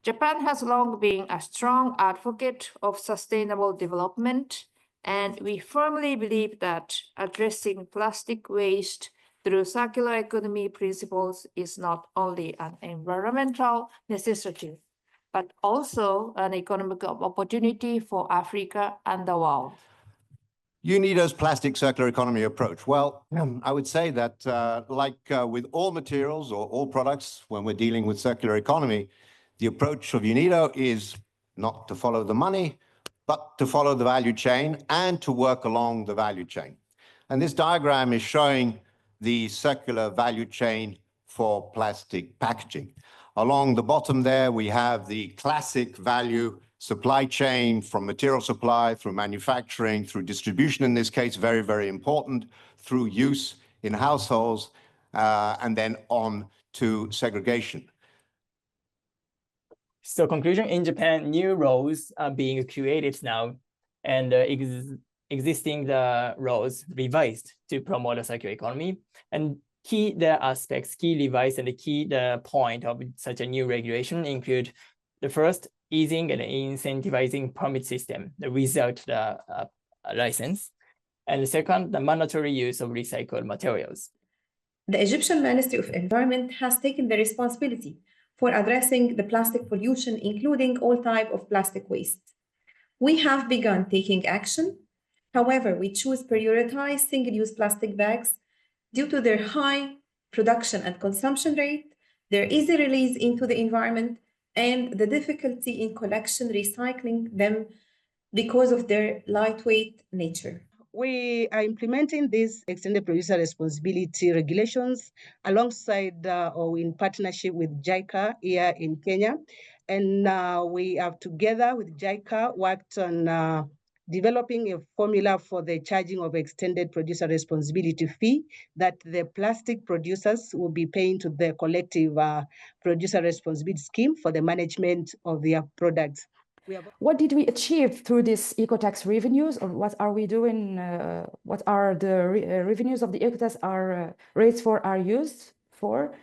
Japan has long been a strong advocate of sustainable development, and we firmly believe that addressing plastic waste through circular economy principles is not only an environmental necessity, but also an economic opportunity for Africa and the world. UNIDO's plastic circular economy approach. Well, I would say that with all materials or all products, when we're dealing with circular economy, the approach of UNIDO is not to follow the money, but to follow the value chain and to work along the value chain. And this diagram is showing the circular value chain for plastic packaging. Along the bottom there, we have the classic value supply chain from material supply through manufacturing, through distribution in this case, very, very important, through use in households, and then on to segregation. So conclusion, in Japan, new roles are being created now, and existing roles revised to promote a circular economy. And key revised and the point of such a new regulation include the first, easing and incentivizing permit system without the license. And the second, the mandatory use of recycled materials. The Egyptian Ministry of Environment has taken the responsibility for addressing the plastic pollution, including all types of plastic waste. We have begun taking action. However, we choose prioritize single-use plastic bags due to their high production and consumption rate, their easy release into the environment, and the difficulty in collection, recycling them because of their lightweight nature. We are implementing these extended producer responsibility regulations alongside or in partnership with JICA here in Kenya. And we have together with JICA worked on developing a formula for the charging of extended producer responsibility fee that the plastic producers will be paying to the collective producer responsibility scheme for the management of their products. What did we achieve through these ecotax revenues, or what are we doing? What are the revenues of the ecotax rates for are used for?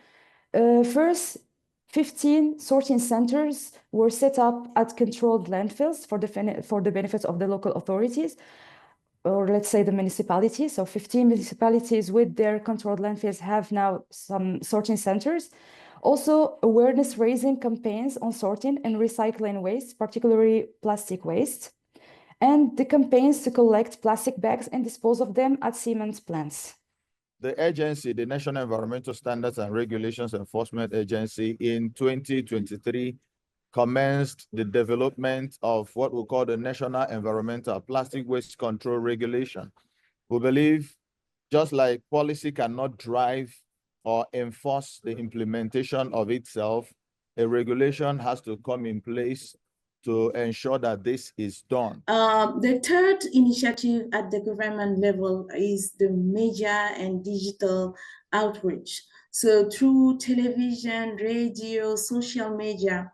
First, 15 sorting centers were set up at controlled landfills for the benefit of the local authorities, or let's say the municipalities. So 15 municipalities with their controlled landfills have now some sorting centers. Also, awareness raising campaigns on sorting and recycling waste, particularly plastic waste, and the campaigns to collect plastic bags and dispose of them at cement plants. The agency, the National Environmental Standards and Regulations Enforcement Agency, in 2023 commenced the development of what we call the National Environmental Plastic Waste Control Regulation. We believe just like policy cannot drive or enforce the implementation of itself, a regulation has to come in place to ensure that this is done. The third initiative at the government level is the media and digital outreach. So through television, radio, social media,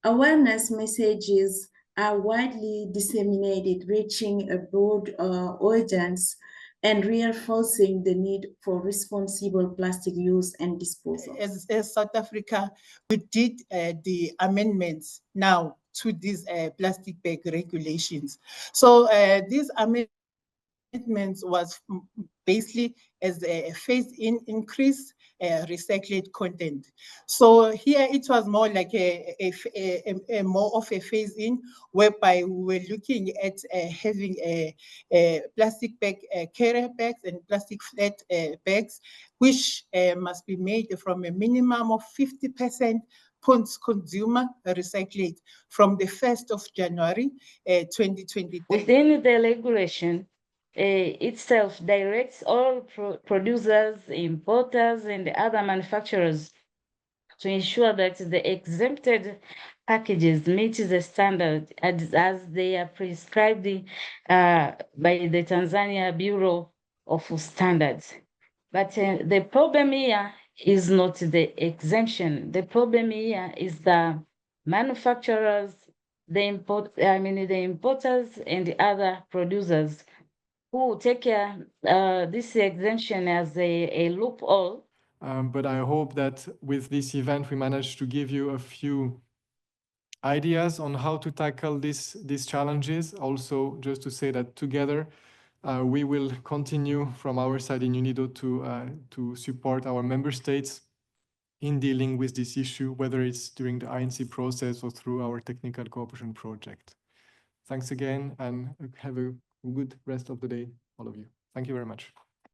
awareness messages are widely disseminated, reaching a broad audience and reinforcing the need for responsible plastic use and disposal. As South Africa, we did the amendments now to these plastic bag regulations. So these amendments was basically as a phase-in increase recycled content. So here it was more like a more of a phase-in, whereby we were looking at having a plastic bag carrier bags and plastic flat bags, which must be made from a minimum of 50% post-consumer recycled from the 1st of January 2023. Within the regulation, itself directs all producers, importers, and other manufacturers to ensure that the exempted packages meet the standard as they are prescribed by the Tanzania Bureau of Standards. But the problem here is not the exemption. The problem here is the manufacturers, the importers, and the other producers who take this exemption as a loophole. But I hope that with this event, we managed to give you a few ideas on how to tackle these challenges. Also, just to say that together, we will continue from our side in UNIDO to support our member states in dealing with this issue, whether it's during the INC process or through our technical cooperation project. Thanks again, and have a good rest of the day, all of you. Thank you very much.